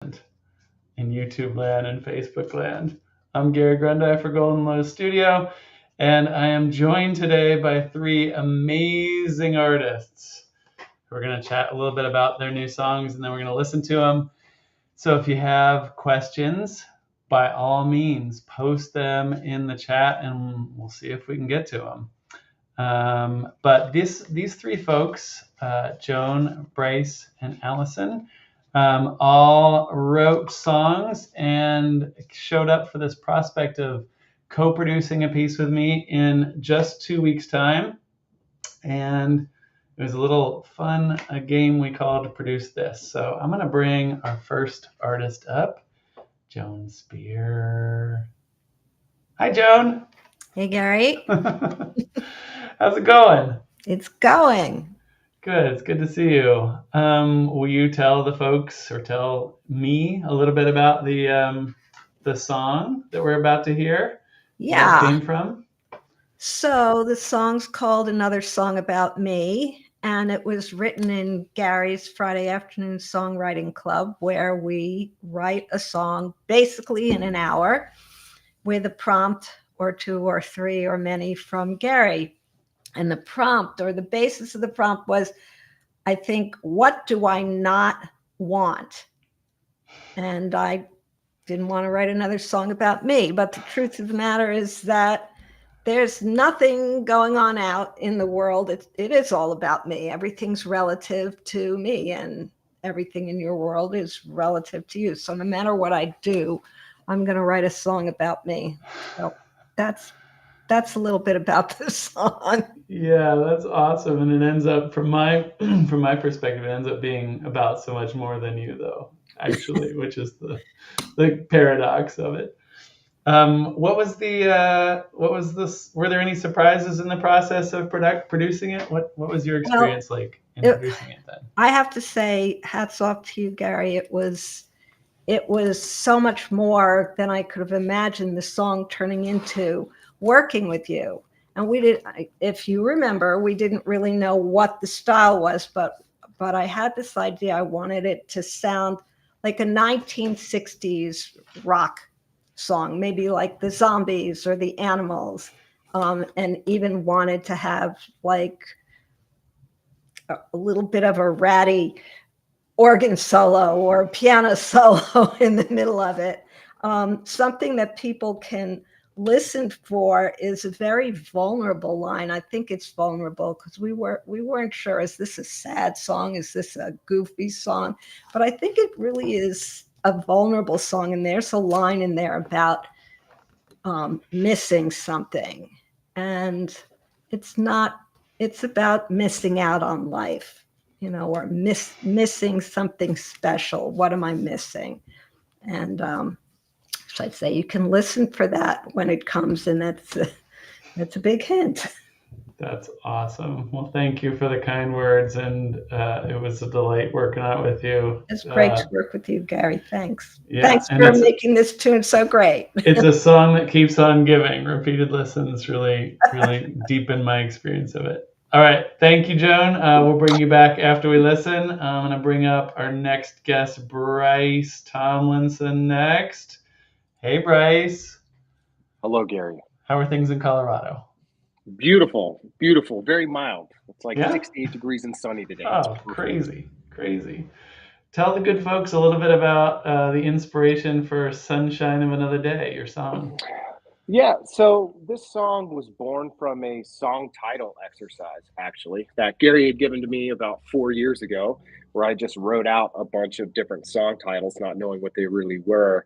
in YouTube land and Facebook land. I'm Gary Grundei for Golden Lotus Studio, and I am joined today by three amazing artists. We're going to chat a little bit about their new songs, and then we're going to listen to them. So if you have questions, by all means, post them in the chat, and we'll see if we can get to them. But these three folks, Joan, Brice, and Allison, all wrote songs and showed up for this prospect of co-producing a piece with me in just 2 weeks' time. And it was a little fun game we called Produce This. So I'm going to bring our first artist up, Joan Spear. Hi, Joan. Hey, Gary. How's it going? It's going. Good. It's good to see you. Will you tell the folks or tell me a little bit about the song that we're about to hear? Yeah. Where it came from? So the song's called Another Song About Me, and it was written in Gary's Friday afternoon songwriting club, where we write a song basically in an hour with a prompt or two or three or many from Gary. And the prompt, or the basis of the prompt, was, I think, what do I not want? And I didn't want to write another song about me, but the truth of the matter is that there's nothing going on out in the world. It is all about me. Everything's relative to me, and everything in your world is relative to you. So no matter what I do, I'm going to write a song about me. So that's a little bit about the song. Yeah, that's awesome. And it ends up, from my perspective, it ends up being about so much more than you, though, actually, which is the paradox of it. What was this? Were there any surprises in the process of producing it? What was your experience like in producing it then? I have to say, hats off to you, Gary. It was so much more than I could have imagined the song turning into, working with you. And if you remember, we didn't really know what the style was, but I had this idea. I wanted it to sound like a 1960s rock song, maybe like the Zombies or the Animals, and even wanted to have like a little bit of a ratty organ solo or piano solo in the middle of it. Something that people can listen for is a very vulnerable line. I think it's vulnerable because we weren't sure, is this a sad song? Is this a goofy song? But I think it really is a vulnerable song. And there's a line in there about missing something. And it's about missing out on life, or missing something special. What am I missing? And I'd say you can listen for that when it comes, and that's a big hint. That's awesome. Well, thank you for the kind words, and it was a delight working out with you. It's great to work with you, Gary. Thanks. Yeah, thanks for making this tune so great. It's a song that keeps on giving. Repeated listens really deepen my experience of it. All right. Thank you, Joan. We'll bring you back after we listen. I'm going to bring up our next guest, Brice Tomlinson, next. Hey, Brice. Hello, Gary. How are things in Colorado? Beautiful, beautiful, very mild. It's like 68 degrees and sunny today. Oh, crazy. Tell the good folks a little bit about the inspiration for Sunshine of Another Day, your song. Yeah, so this song was born from a song title exercise, actually, that Gary had given to me about 4 years ago, where I just wrote out a bunch of different song titles, not knowing what they really were.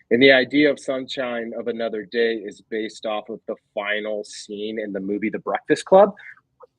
And the idea of Sunshine of Another Day is based off of the final scene in the movie The Breakfast Club,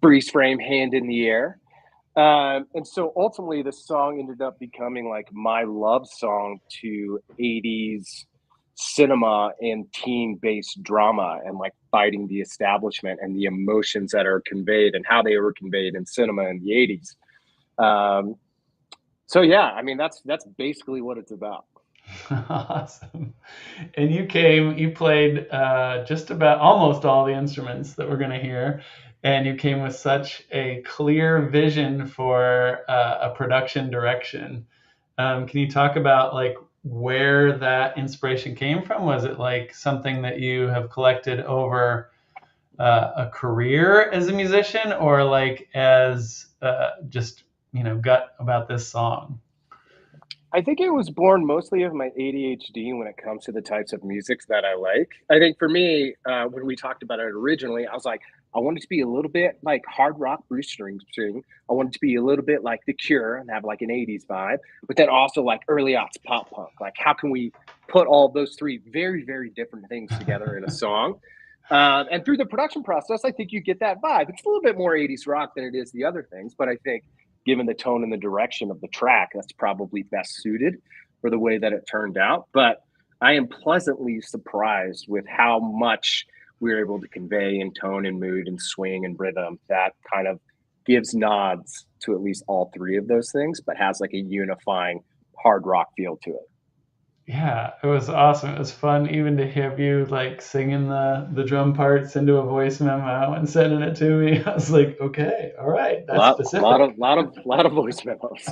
freeze frame, hand in the air. And so ultimately, the song ended up becoming like my love song to 80s cinema and teen-based drama, and like fighting the establishment and the emotions that are conveyed and how they were conveyed in cinema in the 80s. So yeah, I mean, that's basically what it's about. Awesome. And you played just about almost all the instruments that we're going to hear, and you came with such a clear vision for a production direction. Can you talk about like where that inspiration came from? Was it like something that you have collected over a career as a musician, or like as just gut about this song? I think it was born mostly of my ADHD when it comes to the types of music that I like. I think for me, when we talked about it originally, I was like, I wanted to be a little bit like hard rock Bruce Springsteen. I wanted to be a little bit like The Cure and have like an 80s vibe, but then also like early aughts pop punk. Like, how can we put all those three very, very different things together in a song? And through the production process, I think you get that vibe. It's a little bit more 80s rock than it is the other things, but I think given the tone and the direction of the track, that's probably best suited for the way that it turned out. But I am pleasantly surprised with how much we're able to convey in tone and mood and swing and rhythm that kind of gives nods to at least all three of those things, but has like a unifying hard rock feel to it. Yeah, it was awesome. It was fun even to hear you like singing the drum parts into a voice memo and sending it to me. I was like, okay, all right, that's specific. Lot of voice memos.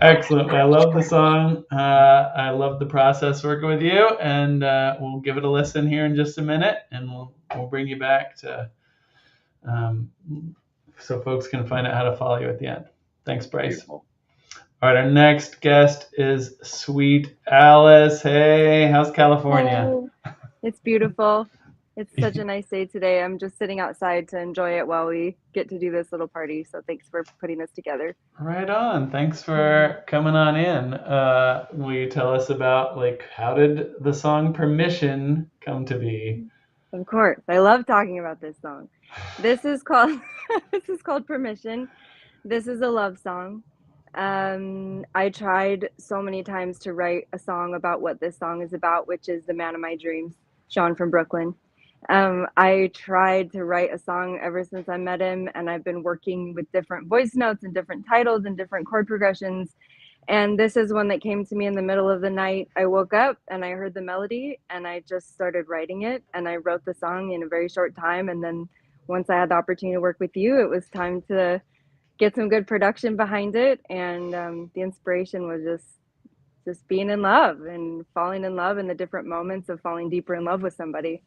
Excellent. Well, I love the song. I love the process working with you, and we'll give it a listen here in just a minute, and we'll bring you back to so folks can find out how to follow you at the end. Thanks, Brice. Beautiful. All right, our next guest is Sweet Alice. Hey, how's California? Hey, it's beautiful. It's such a nice day today. I'm just sitting outside to enjoy it while we get to do this little party. So thanks for putting this together. Right on. Thanks for coming on in. Will you tell us about like how did the song Permission come to be? Of course. I love talking about this song. This is called this is called Permission. This is a love song. I tried so many times to write a song about what this song is about, which is the man of my dreams, Sean from Brooklyn. I tried to write a song ever since I met him, and I've been working with different voice notes and different titles and different chord progressions. And this is one that came to me in the middle of the night. I woke up and I heard the melody and I just started writing it, and I wrote the song in a very short time. And then once I had the opportunity to work with you, it was time to get some good production behind it. And the inspiration was just being in love and falling in love in the different moments of falling deeper in love with somebody.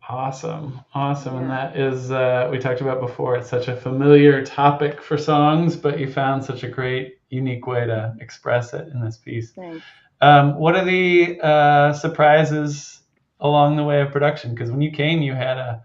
Awesome. Yeah. And that is, we talked about before, it's such a familiar topic for songs, but you found such a great, unique way to express it in this piece. Thanks. What are the surprises along the way of production? Because when you came, you had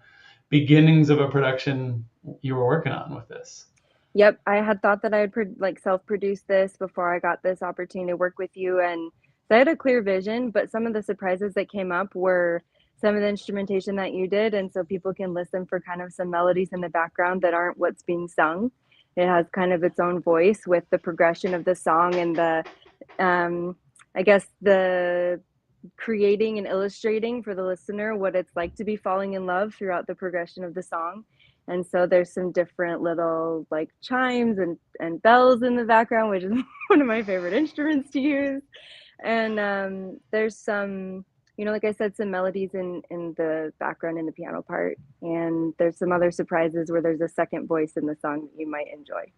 beginnings of a production you were working on with this. Yep, I had thought that I would self-produce this before I got this opportunity to work with you, and so I had a clear vision, but some of the surprises that came up were some of the instrumentation that you did, and so people can listen for kind of some melodies in the background that aren't what's being sung. It has kind of its own voice with the progression of the song and the I guess the creating and illustrating for the listener what it's like to be falling in love throughout the progression of the song. And so there's some different little like chimes and bells in the background, which is one of my favorite instruments to use. And there's some, like I said, some melodies in the background in the piano part. And there's some other surprises where there's a second voice in the song that you might enjoy.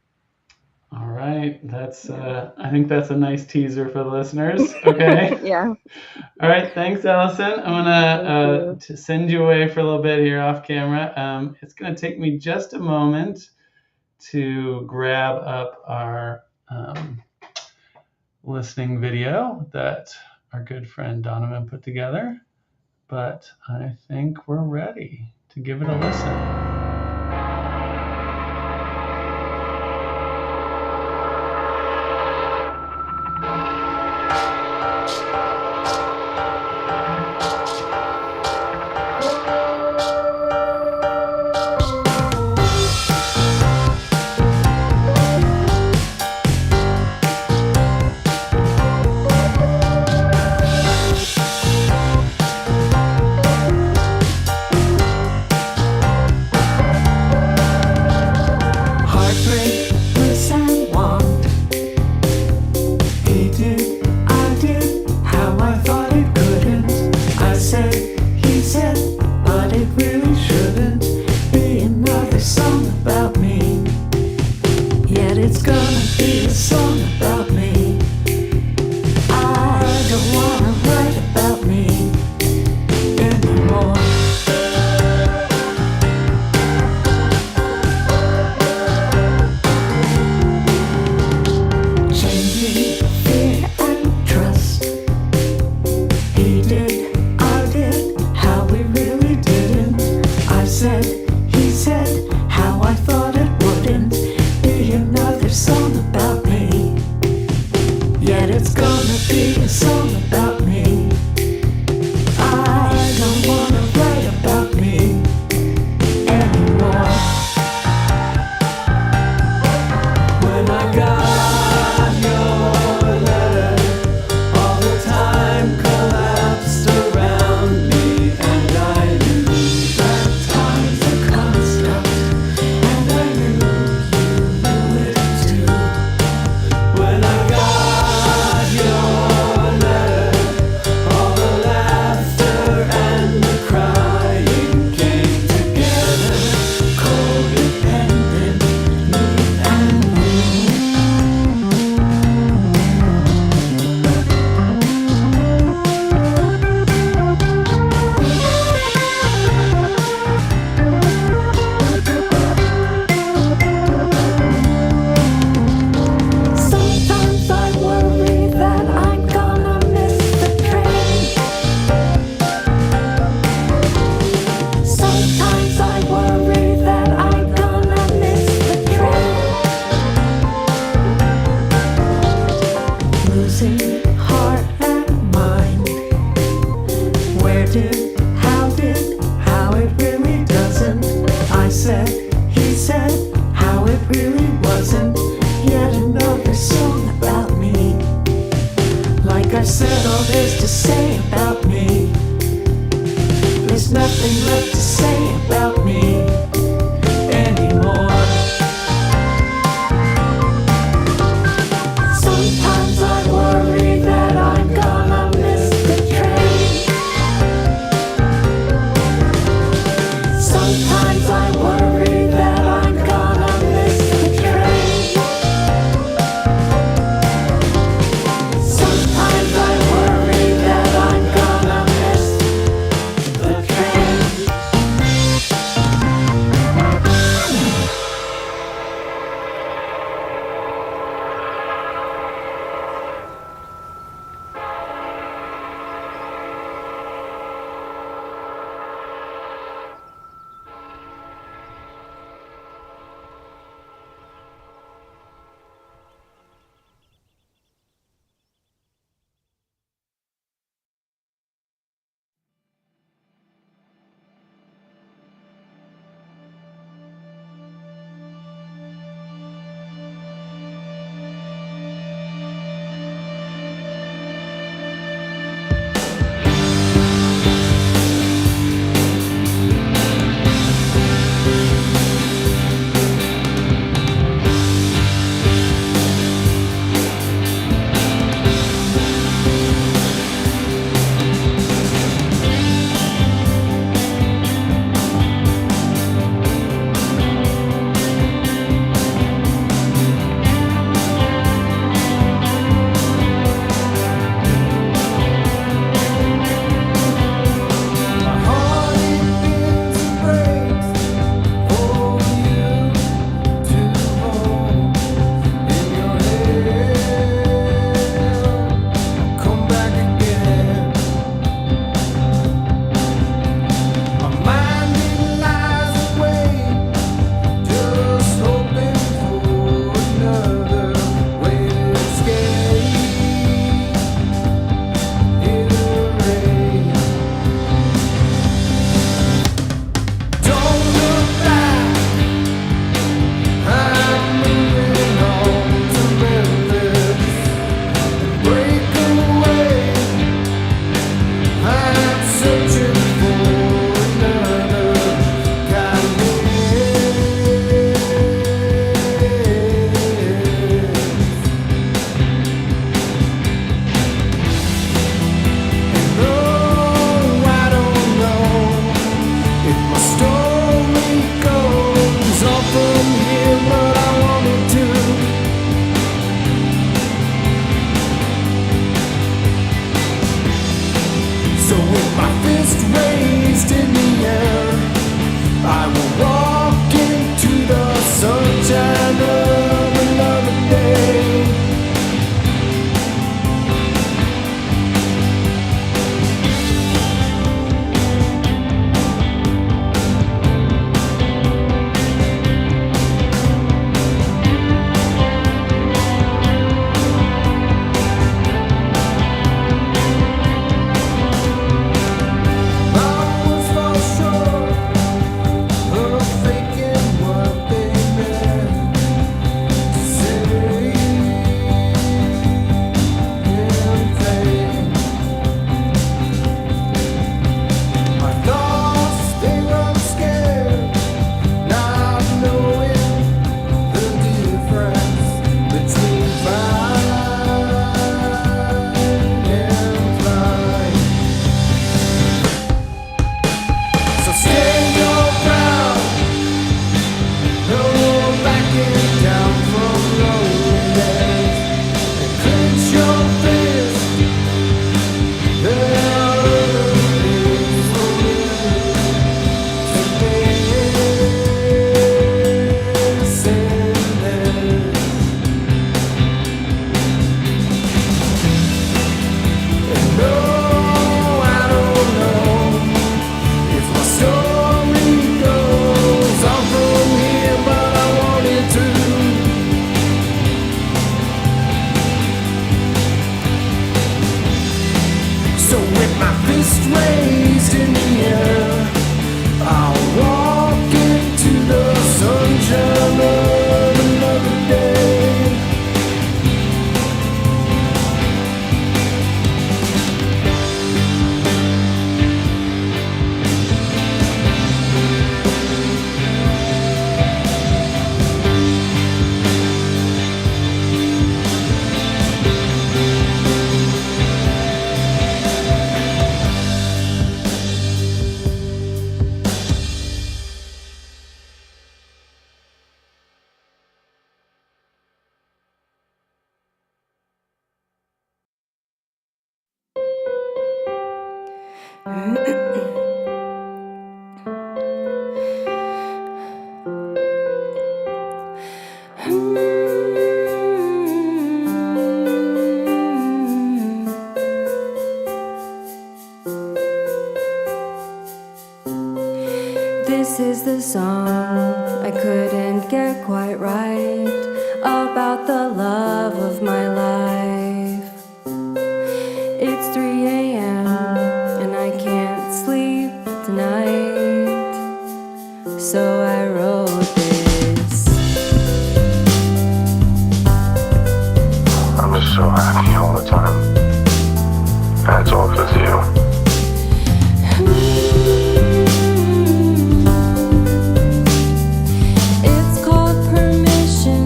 All right. That's I think that's a nice teaser for the listeners. Okay. Yeah. All right. Thanks, Allison. I'm going to send you away for a little bit here off camera. It's going to take me just a moment to grab up our listening video that our good friend Donovan put together. But I think we're ready to give it a listen. gonna be a song about me. I don't wanna write about me anymore. When I got your letter, all the time collapsed around me, and I knew that time's a construct, and I knew you knew it too. When I got your letter, all the laughter and the crying came together, codependent, me and you. Sometimes I worry that I'm gonna miss the train. Sometimes I worry that I'm gonna miss the train. Losing heart and mind. Where did, how it really doesn't. I said, he said, how it really wasn't. Yet another song about me. Like I said, all there's to say about me. There's nothing left to say about me anymore. Sometimes I worry that I'm gonna miss the train. Sometimes I worry that I'm gonna miss the train. Sometimes I worry that I'm gonna miss the train. with my fist raised in the air, I'll walk into the sunshine of another day. This is the song I couldn't get quite right about the love of my life. It's 3 a.m. and I can't sleep tonight, so I wrote this. I'm just so happy all the time. And it's all because of you. It's called Permission.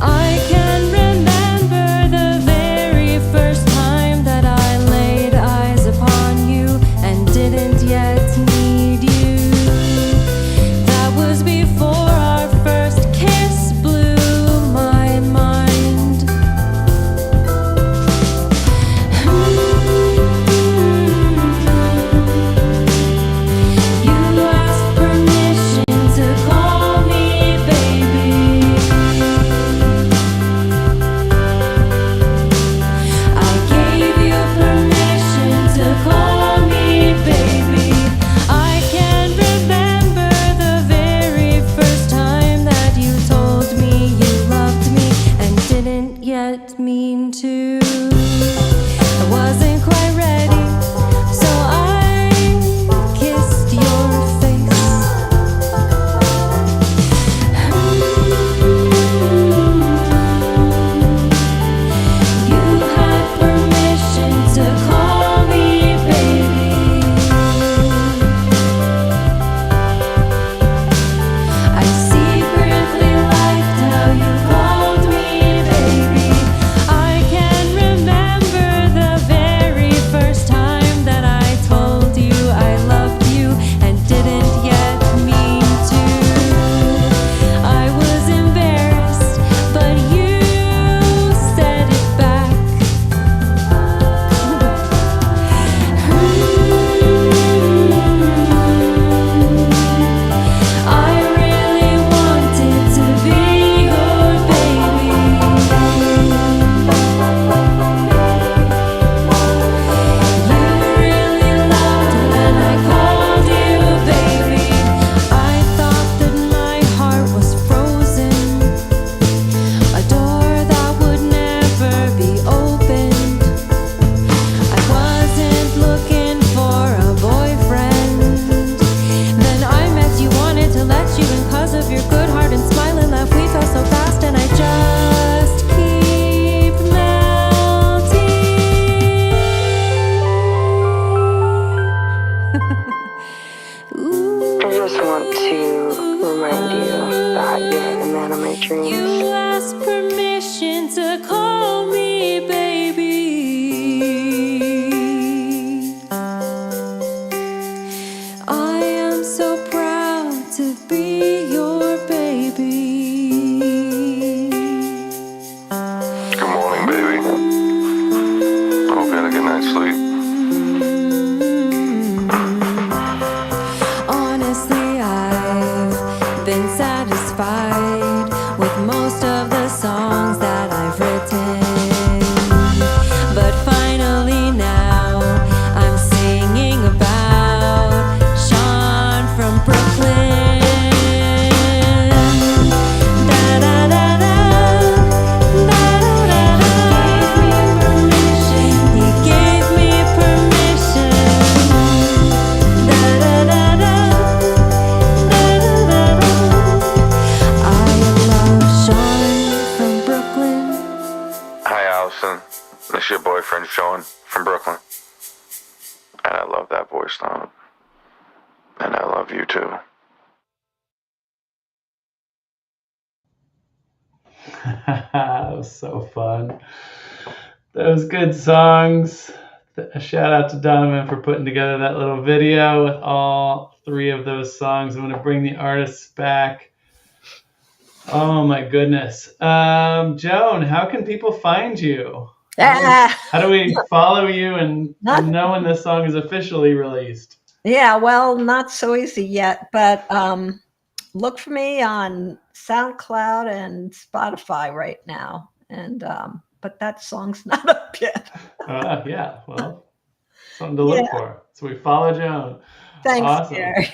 I can remember the very first time that I laid eyes upon you and didn't yet need you. That was before our first kiss blew my mind. You asked permission to call me baby. I gave you permission to call me baby. I can remember the very first time that you told me you loved me and didn't yet mean to. I wasn't quite ready, so I kissed your face. You had permission to call me baby. I secretly liked how you called me baby. I can remember the very first time that I told you I loved you and didn't yet mean to. I was embarrassed, but you said it back. I really wanted to be your baby. You really loved when I called you baby. I thought that my heart was frozen, a door that would never be opened. I wasn't looking for a boyfriend. Then I met you, wanted to let you in 'cause of your good heart and smiling laugh. We fell so fast and I just keep melting. I just want to remind you that you're the man of my dreams. You asked permission to call me baby. I am so proud to be your baby. Good morning, baby. I hope you had a good night's sleep. Honestly, I've been satisfied with most of the songs that I've written. But finally now I'm singing about Sean from Brooklyn. Da da da da, da da da da. You gave me permission Allison. This is your boyfriend, Sean, from Brooklyn. And I love that voice note. And I love you too. That was so fun. Those good songs. A shout out to Donovan for putting together that little video with all 3 of those songs. I'm going to bring the artists back. Oh my goodness. Joan, how can people find you? How do we follow you and know when this song is officially released? Yeah, well, not so easy yet, but look for me on SoundCloud and Spotify right now. And but that song's not up yet. Yeah, well, something to look for. So we follow Joan. Thanks, Awesome. Gary.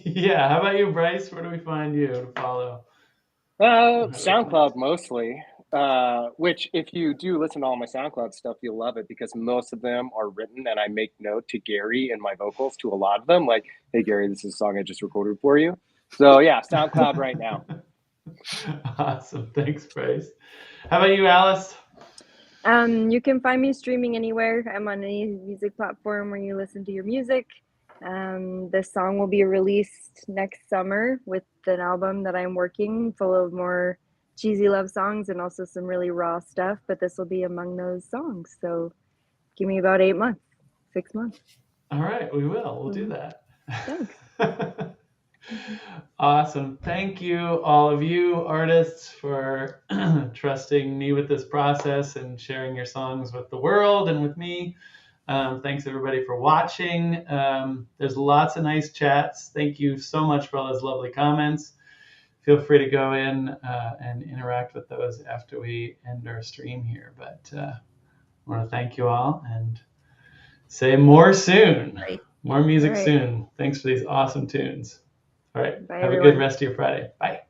Yeah, how about you, Brice? Where do we find you to follow? SoundCloud mostly. Which if you do listen to all my SoundCloud stuff, you'll love it because most of them are written and I make note to Gary and my vocals to a lot of them. Like, hey Gary, this is a song I just recorded for you. So yeah, SoundCloud right now. Awesome. Thanks, Brice. How about you, Alice? You can find me streaming anywhere. I'm on any music platform where you listen to your music. This song will be released next summer with an album that I'm working full of more cheesy love songs and also some really raw stuff, but this will be among those songs. So give me about 8 months, 6 months. All right, we will. We'll do that. Thanks. Awesome. Thank you, all of you artists, for trusting me with this process and sharing your songs with the world and with me. Thanks, everybody, for watching. There's lots of nice chats. Thank you so much for all those lovely comments. Feel free to go in and interact with those after we end our stream here. But I want to thank you all and say more soon. Great. More music soon. Thanks for these awesome tunes. All right. Bye, Have everyone. a good rest of your Friday. Bye.